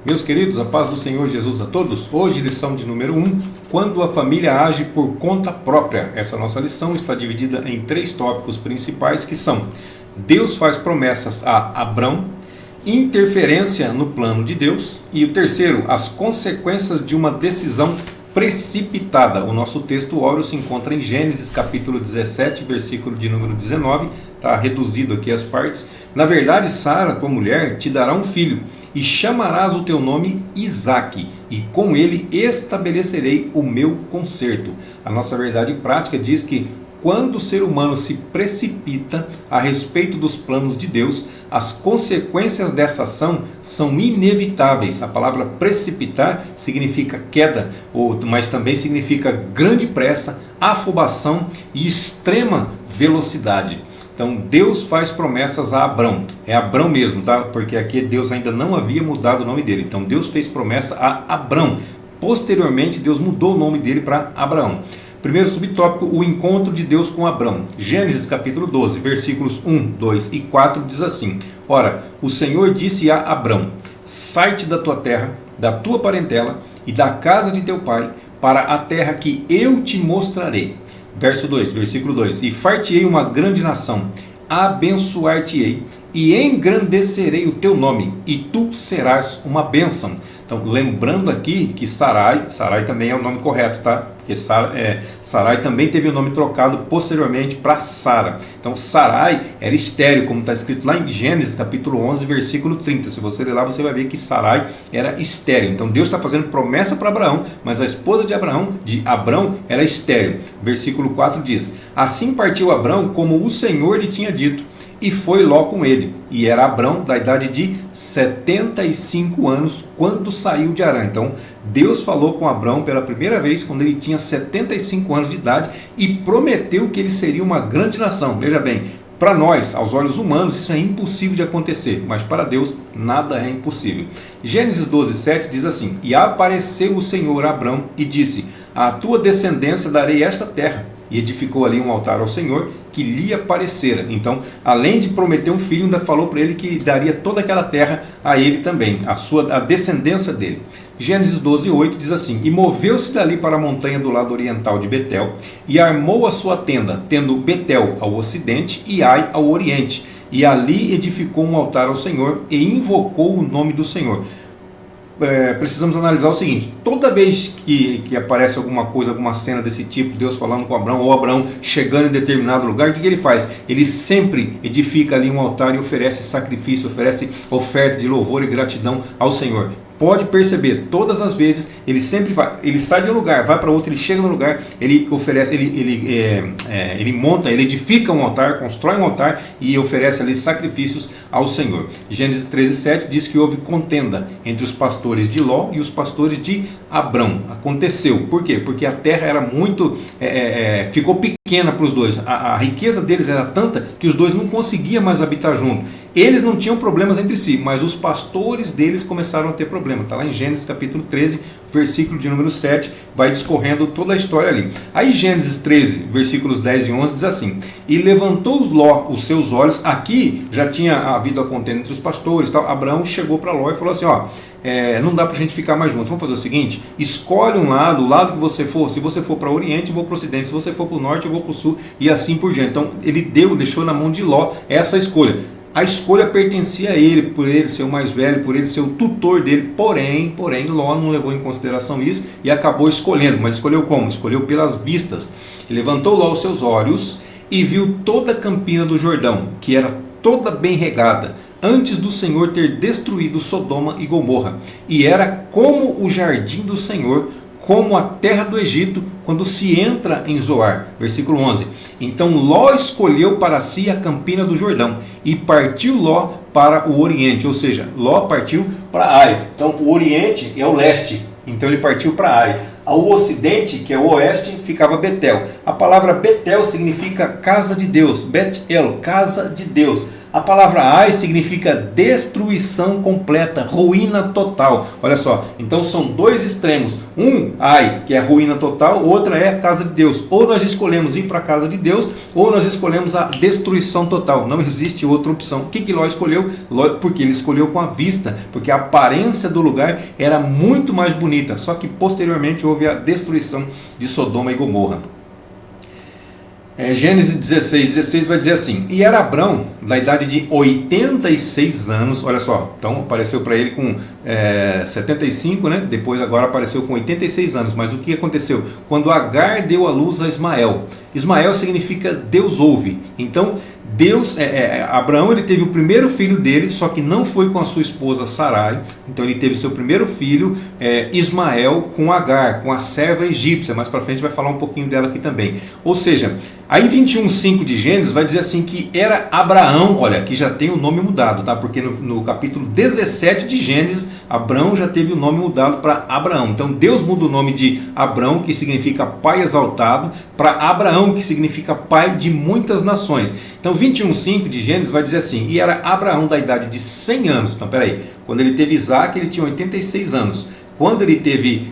Meus queridos, a paz do Senhor Jesus a todos. Hoje, lição de número 1, quando a família age por conta própria. Essa nossa lição está dividida em 3 tópicos principais, que são: Deus faz promessas a Abrão, interferência no plano de Deus, e o terceiro, as consequências de uma decisão precipitada. O nosso texto áureo se encontra em Gênesis capítulo 17, versículo de número 19, está reduzido aqui as partes. Na verdade, Sara, tua mulher, te dará um filho, e chamarás o teu nome Isaque, e com ele estabelecerei o meu concerto. A nossa verdade prática diz que quando o ser humano se precipita a respeito dos planos de Deus, as consequências dessa ação são inevitáveis. A palavra precipitar significa queda, mas também significa grande pressa, afobação e extrema velocidade. Então Deus faz promessas a Abrão, é Abrão mesmo, tá? Porque aqui Deus ainda não havia mudado o nome dele. Então Deus fez promessa a Abrão. Posteriormente Deus mudou o nome dele para Abraão. Primeiro subtópico, o encontro de Deus com Abrão. Gênesis capítulo 12, versículos 1, 2 e 4 diz assim: Ora, o Senhor disse a Abrão: sai-te da tua terra, da tua parentela e da casa de teu pai, para a terra que eu te mostrarei. Verso 2, versículo 2: E far-te-ei uma grande nação, abençoar-te-ei e engrandecerei o teu nome, e tu serás uma bênção. Então, lembrando aqui que Sarai também é o nome correto, tá? Porque Sarai também teve o nome trocado posteriormente para Sara. Então, Sarai era estéril, como está escrito lá em Gênesis capítulo 11, versículo 30. Se você ler lá, você vai ver que Sarai era estéril. Então, Deus está fazendo promessa para Abraão, mas a esposa de Abrão era estéril. Versículo 4 diz: Assim partiu Abrão como o Senhor lhe tinha dito, e foi Ló com ele. E era Abrão da idade de 75 anos quando saiu de Harã. Então Deus falou com Abrão pela primeira vez quando ele tinha 75 anos de idade e prometeu que ele seria uma grande nação. Veja bem, para nós, aos olhos humanos, isso é impossível de acontecer, mas para Deus nada é impossível. Gênesis 12, 7 diz assim: E apareceu o Senhor a Abrão e disse: A tua descendência darei esta terra. E edificou ali um altar ao Senhor que lhe aparecera. Então, além de prometer um filho, ainda falou para ele que daria toda aquela terra a ele também, a descendência dele. Gênesis 12, 8 diz assim: E moveu-se dali para a montanha do lado oriental de Betel, e armou a sua tenda, tendo Betel ao ocidente e Ai ao oriente. E ali edificou um altar ao Senhor e invocou o nome do Senhor. Precisamos analisar o seguinte: toda vez que aparece alguma coisa, alguma cena desse tipo, Deus falando com Abraão, ou Abraão chegando em determinado lugar, o que ele faz? Ele sempre edifica ali um altar e oferece sacrifício, oferece oferta de louvor e gratidão ao Senhor. Pode perceber, todas as vezes ele sempre vai, ele sai de um lugar, vai para outro, ele chega no lugar, ele oferece, ele monta, ele edifica um altar, constrói um altar e oferece ali sacrifícios ao Senhor. Gênesis 13, 7 diz que houve contenda entre os pastores de Ló e os pastores de Abrão. Aconteceu, por quê? Porque a terra era muito, ficou pequena para os dois, a riqueza deles era tanta que os dois não conseguiam mais habitar junto. Eles não tinham problemas entre si, mas os pastores deles começaram a ter problemas. Está lá em Gênesis capítulo 13, versículo de número 7, vai discorrendo toda a história ali. Aí Gênesis 13, versículos 10 e 11 diz assim: E levantou Ló os seus olhos. Aqui já tinha havido a contenda entre os pastores, tal. Abraão chegou para Ló e falou assim: não dá para a gente ficar mais juntos, vamos fazer o seguinte: escolhe um lado, o lado que você for. Se você for para o oriente, eu vou para o ocidente. Se você for para o norte, eu vou para o sul, e assim por diante. Então ele deixou na mão de Ló essa escolha. A escolha pertencia a ele, por ele ser o mais velho, por ele ser o tutor dele. Porém, Ló não levou em consideração isso e acabou escolhendo. Mas escolheu como? Escolheu pelas vistas. E levantou Ló os seus olhos e viu toda a campina do Jordão, que era toda bem regada, antes do Senhor ter destruído Sodoma e Gomorra. E era como o jardim do Senhor, como a terra do Egito, quando se entra em Zoar. Versículo 11. Então Ló escolheu para si a campina do Jordão, e partiu Ló para o oriente, ou seja, Ló partiu para Ai. Então o oriente é o leste, então ele partiu para Ai. Ao ocidente, que é o oeste, ficava Betel. A palavra Betel significa casa de Deus, Bet-El, casa de Deus. A palavra ai significa destruição completa, ruína total. Olha só, então são dois extremos. Um, ai, que é ruína total, outra é a casa de Deus. Ou nós escolhemos ir para a casa de Deus, ou nós escolhemos a destruição total. Não existe outra opção. O que Ló escolheu? Ló, porque ele escolheu com a vista, porque a aparência do lugar era muito mais bonita. Só que posteriormente houve a destruição de Sodoma e Gomorra. Gênesis 16 vai dizer assim: e era Abrão da idade de 86 anos, olha só, então apareceu para ele com 75, né? Depois agora apareceu com 86 anos, mas o que aconteceu? Quando Agar deu à luz a Ismael. Ismael significa Deus ouve, então Deus, Abraão, ele teve o primeiro filho dele, só que não foi com a sua esposa Sarai. Então ele teve seu primeiro filho, Ismael, com Agar, com a serva egípcia. Mais para frente vai falar um pouquinho dela aqui também. Ou seja, aí 21:5 de Gênesis vai dizer assim que era Abraão. Olha, aqui já tem o nome mudado, tá? Porque no capítulo 17 de Gênesis, Abraão já teve o nome mudado para Abraão. Então Deus muda o nome de Abrão, que significa pai exaltado, para Abraão, que significa pai de muitas nações. Então 21:5 de Gênesis vai dizer assim: e era Abraão da idade de 100 anos. Então peraí, quando ele teve Isaac ele tinha 86 anos. Quando ele teve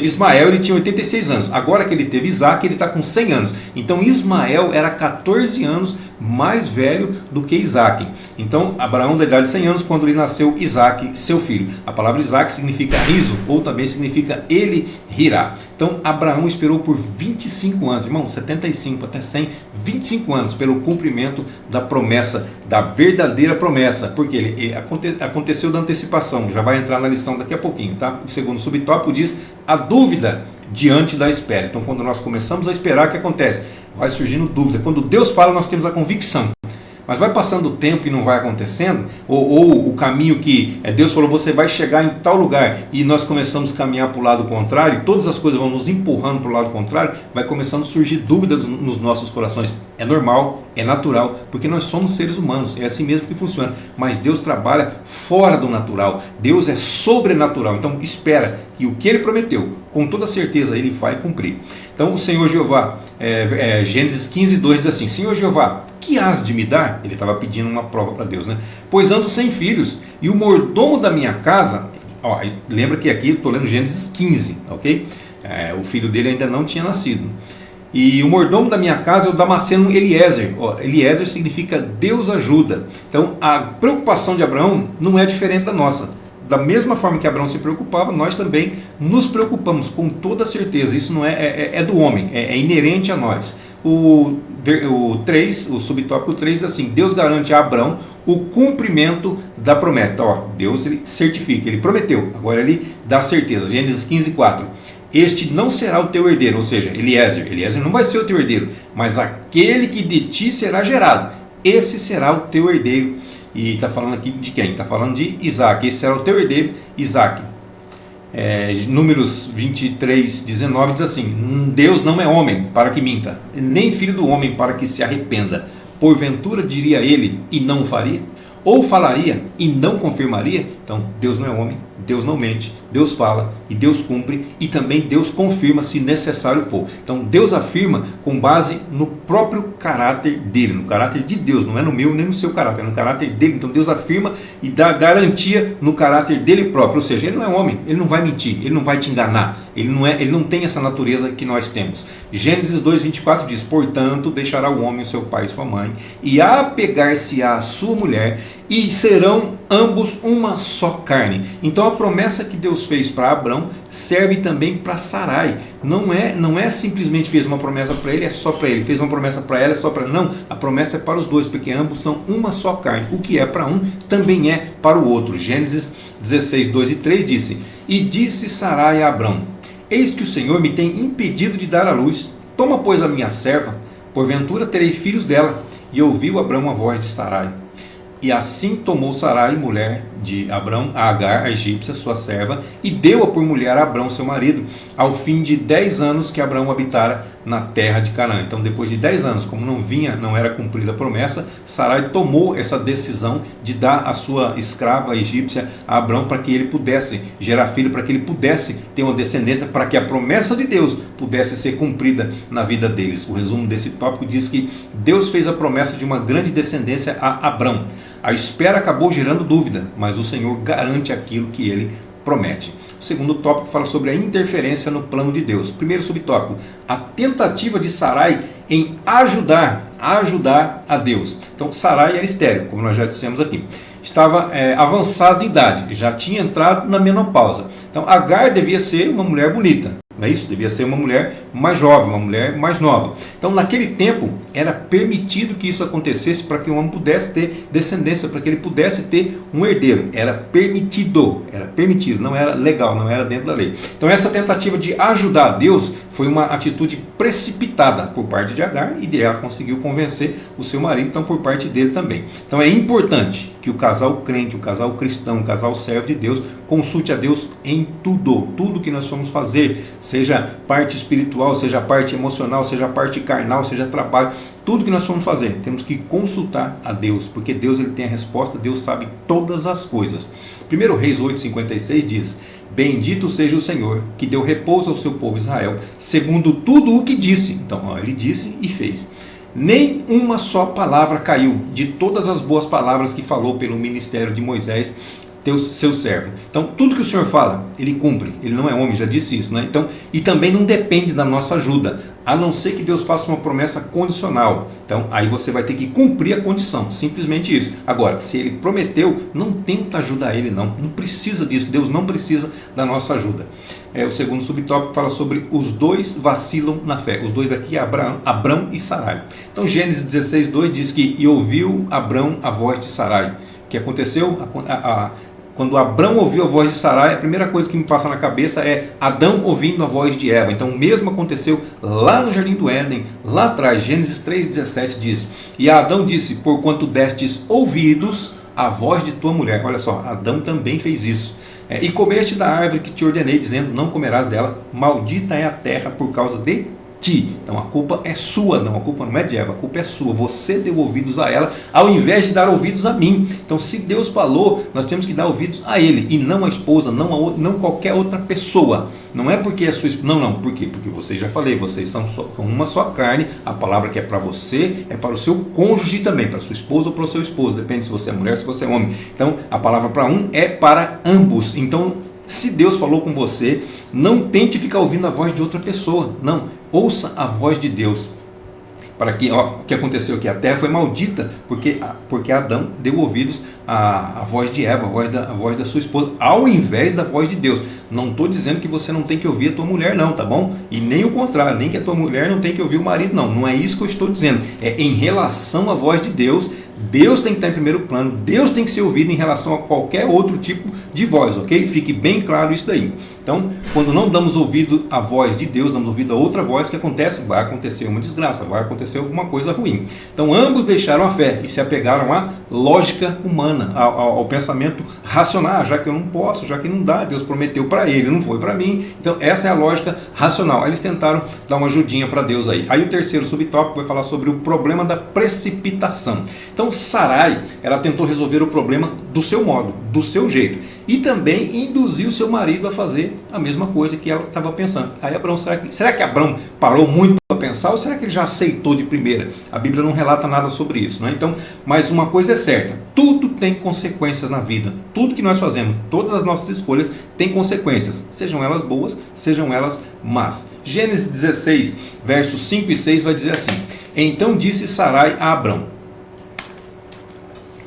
Ismael, ele tinha 86 anos. Agora que ele teve Isaac, ele está com 100 anos. Então Ismael era 14 anos mais velho do que Isaac. Então Abraão da idade de 100 anos, quando lhe nasceu Isaac, seu filho. A palavra Isaac significa riso, ou também significa ele rirá. Então Abraão esperou por 25 anos, irmão, 75 até 100, 25 anos pelo cumprimento da promessa, da verdadeira promessa, porque ele aconteceu da antecipação, já vai entrar na lição daqui a pouquinho, tá? O segundo subtópico diz a dúvida diante da espera. Então quando nós começamos a esperar, o que acontece? Vai surgindo dúvida. Quando Deus fala, nós temos a convicção. Mas vai passando o tempo e não vai acontecendo, ou o caminho que Deus falou, você vai chegar em tal lugar, e nós começamos a caminhar para o lado contrário, todas as coisas vão nos empurrando para o lado contrário, vai começando a surgir dúvidas nos nossos corações. É normal, é natural, porque nós somos seres humanos, é assim mesmo que funciona. Mas Deus trabalha fora do natural, Deus é sobrenatural. Então espera que o que Ele prometeu, com toda certeza Ele vai cumprir. Então o Senhor Jeová, Gênesis 15:2 diz assim: Senhor Jeová, que hás de me dar? Ele estava pedindo uma prova para Deus, né? Pois ando sem filhos, e o mordomo da minha casa, lembra que aqui estou lendo Gênesis 15, ok? O filho dele ainda não tinha nascido. E o mordomo da minha casa é o Damasceno Eliezer. Eliezer significa Deus ajuda. Então a preocupação de Abraão não é diferente da nossa. Da mesma forma que Abraão se preocupava, nós também nos preocupamos com toda certeza. Isso não é do homem, é inerente a nós. O subtópico 3 diz assim: Deus garante a Abraão o cumprimento da promessa. Então, Deus ele certifica, ele prometeu, agora ele dá certeza. Gênesis 15:4. Este não será o teu herdeiro, ou seja, Eliezer não vai ser o teu herdeiro, mas aquele que de ti será gerado, esse será o teu herdeiro. E está falando aqui de quem? Está falando de Isaac. Esse será o teu herdeiro, Isaac. Números 23:19 diz assim: Deus não é homem para que minta, nem filho do homem para que se arrependa. Porventura diria ele e não faria? Ou falaria e não confirmaria? Então Deus não é homem, Deus não mente, Deus fala e Deus cumpre, e também Deus confirma se necessário for. Então Deus afirma com base no próprio caráter dele, no caráter de Deus, não é no meu nem no seu caráter, é no caráter dele. Então Deus afirma e dá garantia no caráter dele próprio, ou seja, ele não é homem, ele não vai mentir, ele não vai te enganar, ele não tem essa natureza que nós temos. Gênesis 2:24 diz: portanto deixará o homem o seu pai e sua mãe, e apegar-se-á à sua mulher, e serão ambos uma só carne. Então a promessa que Deus fez para Abrão serve também para Sarai. Não é simplesmente fez uma promessa para ele, é só para ele, fez uma promessa para ela, é só para ela. Não, a promessa é para os dois, porque ambos são uma só carne. O que é para um também é para o outro. Gênesis 16:2 e 3 disse: e disse Sarai a Abrão: eis que o Senhor me tem impedido de dar à luz, toma pois a minha serva, porventura terei filhos dela. E ouviu Abrão a voz de Sarai. E assim tomou Sarai mulher de Abrão a Agar, a egípcia, sua serva, e deu-a por mulher a Abrão, seu marido, ao fim de 10 anos que Abrão habitara na terra de Canaã. Então, depois de 10 anos, como não era cumprida a promessa, Sarai tomou essa decisão de dar a sua escrava egípcia a Abrão para que ele pudesse gerar filho, para que ele pudesse ter uma descendência, para que a promessa de Deus pudesse ser cumprida na vida deles. O resumo desse tópico diz que Deus fez a promessa de uma grande descendência a Abrão. A espera acabou gerando dúvida, mas o Senhor garante aquilo que ele promete. O segundo tópico fala sobre a interferência no plano de Deus. Primeiro subtópico, a tentativa de Sarai em ajudar a Deus. Então, Sarai era estéril, como nós já dissemos aqui. Estava avançada de idade, já tinha entrado na menopausa. Então, Agar devia ser uma mulher bonita. Não é isso? Devia ser uma mulher mais jovem, uma mulher mais nova. Então, naquele tempo, era permitido que isso acontecesse para que o homem pudesse ter descendência, para que ele pudesse ter um herdeiro. Era permitido, não era legal, não era dentro da lei. Então, essa tentativa de ajudar a Deus foi uma atitude precipitada por parte de Agar, e ela conseguiu convencer o seu marido, então por parte dele também. Então, é importante que o casal crente, o casal cristão, o casal servo de Deus, consulte a Deus em tudo que nós vamos fazer, seja parte espiritual, seja parte emocional, seja parte carnal, seja trabalho, tudo que nós vamos fazer, temos que consultar a Deus, porque Deus ele tem a resposta, Deus sabe todas as coisas. 1 Reis 8,56 diz: bendito seja o Senhor, que deu repouso ao seu povo Israel, segundo tudo o que disse. Então, ele disse e fez. Nem uma só palavra caiu de todas as boas palavras que falou pelo ministério de Moisés, seu servo. Então, tudo que o Senhor fala, ele cumpre. Ele não é homem, já disse isso, né? Então, e também não depende da nossa ajuda, a não ser que Deus faça uma promessa condicional. Então, aí você vai ter que cumprir a condição, simplesmente isso. Agora, se ele prometeu, não tenta ajudar ele, não precisa disso. Deus não precisa da nossa ajuda. O segundo subtópico fala sobre os dois vacilam na fé. Os dois aqui é Abrão e Sarai. Então, Gênesis 16:2 diz que e ouviu Abrão a voz de Sarai. O que aconteceu? Quando Abrão ouviu a voz de Sarai, a primeira coisa que me passa na cabeça é Adão ouvindo a voz de Eva. Então o mesmo aconteceu lá no Jardim do Éden, lá atrás. Gênesis 3,17 diz: e Adão disse, porquanto destes ouvidos a voz de tua mulher. Olha só, Adão também fez isso. E comeste da árvore que te ordenei, dizendo, não comerás dela, maldita é a terra por causa de ti. Então a culpa é sua, a culpa não é de Eva, a culpa é sua. Você deu ouvidos a ela, ao invés de dar ouvidos a mim. Então, se Deus falou, nós temos que dar ouvidos a ele, e não a esposa, não qualquer outra pessoa. Não é porque é sua esposa, não, por quê? Porque vocês já falei, vocês são uma só carne. A palavra que é para você é para o seu cônjuge também, para sua esposa ou para o seu esposo, depende se você é mulher ou se você é homem. Então a palavra para um é para ambos. Então, se Deus falou com você, não tente ficar ouvindo a voz de outra pessoa. Não, ouça a voz de Deus. Para que, o que aconteceu aqui? A terra foi maldita porque Adão deu ouvidos à voz de Eva, a voz da sua esposa, ao invés da voz de Deus. Não estou dizendo que você não tem que ouvir a tua mulher, não, tá bom? E nem o contrário, nem que a tua mulher não tem que ouvir o marido, não. Não é isso que eu estou dizendo. É em relação à voz de Deus. Deus tem que estar em primeiro plano, Deus tem que ser ouvido em relação a qualquer outro tipo de voz, ok? Fique bem claro isso daí. Então, quando não damos ouvido à voz de Deus, damos ouvido a outra voz, o que acontece? Vai acontecer uma desgraça, vai acontecer alguma coisa ruim. Então, ambos deixaram a fé e se apegaram à lógica humana, ao pensamento racional. Já que eu não posso, já que não dá, Deus prometeu para ele, não foi para mim. Então, essa é a lógica racional. Aí eles tentaram dar uma ajudinha para Deus aí. Aí o terceiro subtópico vai falar sobre o problema da precipitação. Então, Sarai, ela tentou resolver o problema do seu modo, do seu jeito, e também induziu seu marido a fazer a mesma coisa que ela estava pensando. Aí Abrão, será que Abrão parou muito para pensar, ou será que ele já aceitou de primeira? A Bíblia não relata nada sobre isso, né? Então, mas uma coisa é certa, tudo tem consequências na vida, tudo que nós fazemos, todas as nossas escolhas têm consequências, sejam elas boas, sejam elas más. Gênesis 16, versos 5 e 6 vai dizer assim: então disse Sarai a Abrão,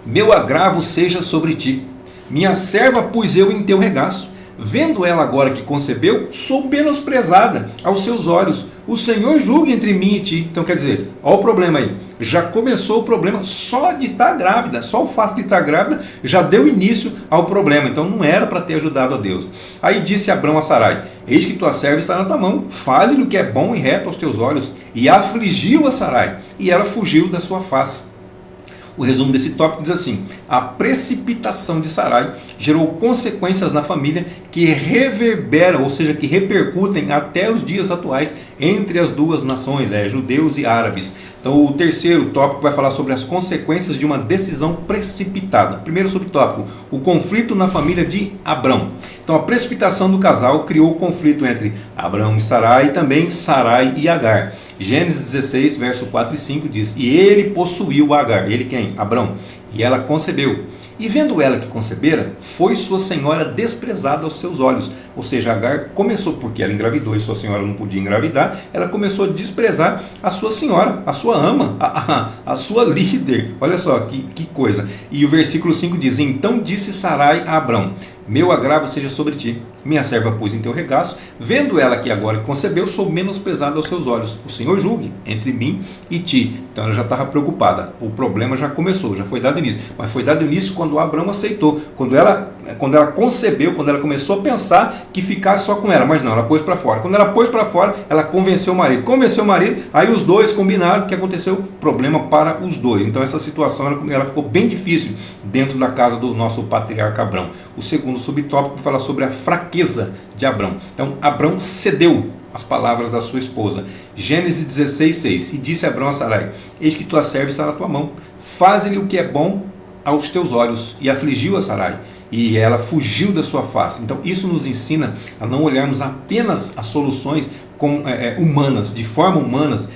meu agravo seja sobre ti, minha serva pus eu em teu regaço, vendo ela agora que concebeu, sou menosprezada aos seus olhos, o Senhor julgue entre mim e ti. Então quer dizer, olha o problema aí, já começou o problema só de estar grávida, só o fato de estar grávida já deu início ao problema, então não era para ter ajudado a Deus. Aí disse Abrão a Sarai, eis que tua serva está na tua mão, faze-lhe o que é bom e reto aos teus olhos, e afligiu a Sarai, e ela fugiu da sua face. O resumo desse tópico diz assim: a precipitação de Sarai gerou consequências na família que reverberam, ou seja, que repercutem até os dias atuais entre as duas nações, judeus e árabes. Então o terceiro tópico vai falar sobre as consequências de uma decisão precipitada. Primeiro subtópico, o conflito na família de Abrão. Então a precipitação do casal criou o conflito entre Abrão e Sarai, e também Sarai e Agar. Gênesis 16, verso 4 e 5 diz: e ele possuiu Agar. Ele quem? Abrão. E ela concebeu. E vendo ela que concebera, foi sua senhora desprezada aos seus olhos. Ou seja, Agar começou, porque ela engravidou e sua senhora não podia engravidar, ela começou a desprezar a sua senhora, a sua ama, a sua líder. Olha só que coisa. E o versículo 5 diz: então disse Sarai a Abrão: meu agravo seja sobre ti, minha serva pus em teu regaço, vendo ela que agora concebeu, sou menosprezada aos seus olhos. O Senhor julgue entre mim e ti. Então ela já estava preocupada. O problema já começou, já foi dado início. Mas foi dado início quando Abrão aceitou. Quando ela concebeu, quando ela começou a pensar que ficasse só com ela. Mas não, ela pôs para fora. Quando ela pôs para fora, ela convenceu o marido. Convenceu o marido, aí os dois combinaram. O que aconteceu? Problema para os dois. Então essa situação ela ficou bem difícil dentro da casa do nosso patriarca Abrão. O segundo subtópico fala sobre a fraqueza de Abrão. Então Abrão cedeu às palavras da sua esposa. Gênesis 16, 6. E disse Abrão a Sarai: eis que tua serva está na tua mão, faze-lhe o que é bom aos teus olhos. E afligiu a Sarai, e ela fugiu da sua face. Então isso nos ensina a não olharmos apenas as soluções humanas, de forma humanas,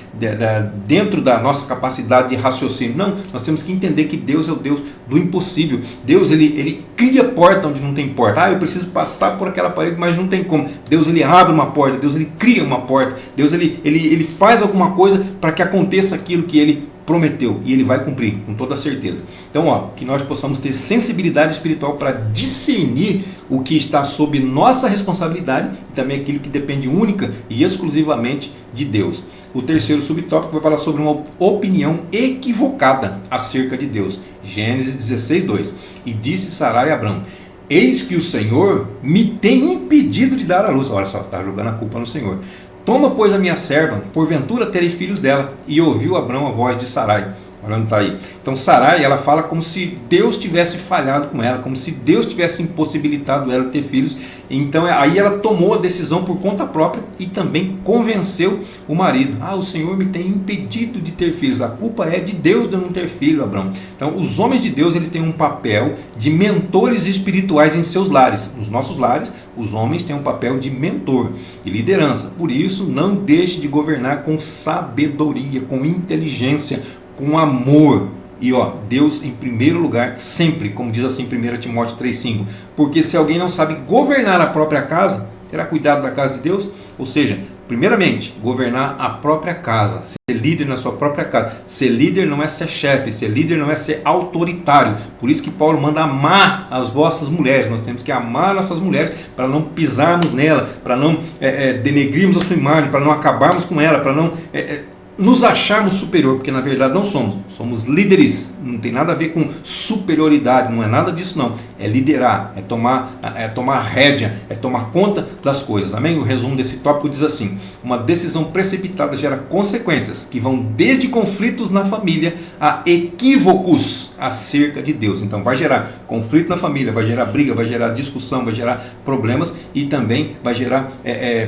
dentro da nossa capacidade de raciocínio. Não, nós temos que entender que Deus é o Deus do impossível. Deus ele cria porta onde não tem porta. Eu preciso passar por aquela parede, mas não tem como. Deus ele abre uma porta, Deus ele cria uma porta, Deus ele faz alguma coisa para que aconteça aquilo que ele prometeu, e ele vai cumprir com toda certeza. Então, que nós possamos ter sensibilidade espiritual para discernir o que está sob nossa responsabilidade e também aquilo que depende única e exclusivamente de Deus. O terceiro subtópico vai falar sobre uma opinião equivocada acerca de Deus. Gênesis 16, 2. E disse Sarai a Abrão: eis que o Senhor me tem impedido de dar à luz. Olha só, está jogando a culpa no Senhor. Toma, pois, a minha serva, porventura terei filhos dela. E ouviu Abrão a voz de Sarai. Olha onde está aí. Então Sarai, ela fala como se Deus tivesse falhado com ela, como se Deus tivesse impossibilitado ela de ter filhos. Então aí ela tomou a decisão por conta própria e também convenceu o marido. O Senhor me tem impedido de ter filhos. A culpa é de Deus de eu não ter filho, Abrão. Então os homens de Deus, eles têm um papel de mentores espirituais em seus lares. Nos nossos lares, os homens têm um papel de mentor, de liderança. Por isso, não deixe de governar com sabedoria, com inteligência, com amor. E Deus em primeiro lugar, sempre, como diz assim 1 Timóteo 3,5. Porque se alguém não sabe governar a própria casa, terá cuidado da casa de Deus. Ou seja, primeiramente, governar a própria casa, ser líder na sua própria casa. Ser líder não é ser chefe, ser líder não é ser autoritário. Por isso que Paulo manda amar as vossas mulheres. Nós temos que amar nossas mulheres para não pisarmos nela, para não denegrirmos a sua imagem, para não acabarmos com ela, para não nos acharmos superior, porque na verdade não somos. Somos líderes, não tem nada a ver com superioridade, não é nada disso não. É liderar, é tomar rédea, é tomar conta das coisas. Amém? O resumo desse tópico diz assim: uma decisão precipitada gera consequências que vão desde conflitos na família a equívocos acerca de Deus. Então vai gerar conflito na família, vai gerar briga, vai gerar discussão, vai gerar problemas e também vai gerar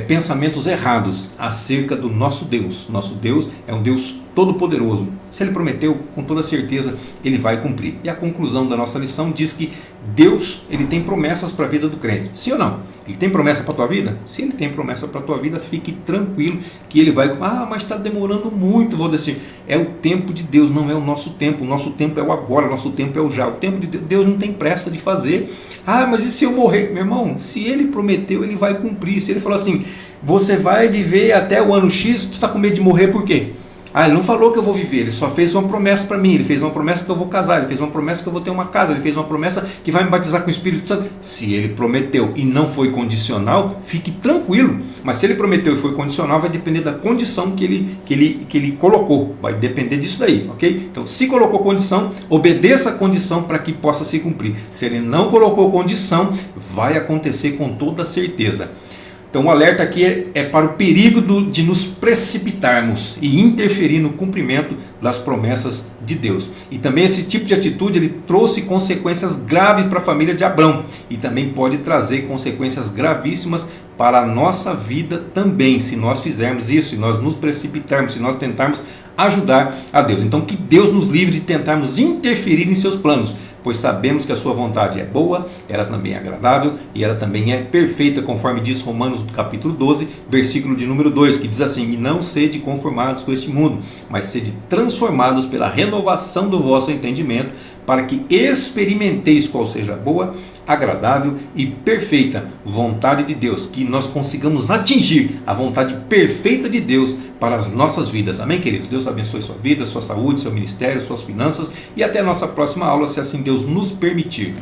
pensamentos errados acerca do nosso Deus. Nosso Deus é um Deus todo-poderoso. Se Ele prometeu, com toda certeza Ele vai cumprir. E a conclusão da nossa lição diz que Deus, Ele tem promessas para a vida do crente. Sim ou não? Ele tem promessa para a tua vida? Se Ele tem promessa para a tua vida, fique tranquilo que Ele vai... mas está demorando muito, Valdecir. É o tempo de Deus, não é o nosso tempo. O nosso tempo é o agora, o nosso tempo é o já. O tempo de Deus não tem pressa de fazer. Mas e se eu morrer? Meu irmão, se Ele prometeu, Ele vai cumprir. Se Ele falou assim, você vai viver até o ano X, você está com medo de morrer por quê? Ele não falou que eu vou viver, ele só fez uma promessa para mim, ele fez uma promessa que eu vou casar, ele fez uma promessa que eu vou ter uma casa, ele fez uma promessa que vai me batizar com o Espírito Santo. Se ele prometeu e não foi condicional, fique tranquilo. Mas se ele prometeu e foi condicional, vai depender da condição que ele colocou, vai depender disso daí, ok? Então, se colocou condição, obedeça a condição para que possa se cumprir. Se ele não colocou condição, vai acontecer com toda certeza. Então o alerta aqui é para o perigo de nos precipitarmos e interferir no cumprimento das promessas de Deus. E também esse tipo de atitude ele trouxe consequências graves para a família de Abrão e também pode trazer consequências gravíssimas para a nossa vida também, se nós fizermos isso, se nós nos precipitarmos, se nós tentarmos ajudar a Deus. Então que Deus nos livre de tentarmos interferir em seus planos, pois sabemos que a sua vontade é boa, ela também é agradável e ela também é perfeita, conforme diz Romanos capítulo 12, versículo de número 2, que diz assim: e não sede conformados com este mundo, mas sede transformados pela renovação do vosso entendimento, para que experimenteis qual seja a boa, agradável e perfeita vontade de Deus, que nós consigamos atingir a vontade perfeita de Deus para as nossas vidas. Amém, queridos? Deus abençoe sua vida, sua saúde, seu ministério, suas finanças, e até a nossa próxima aula, se assim Deus nos permitir.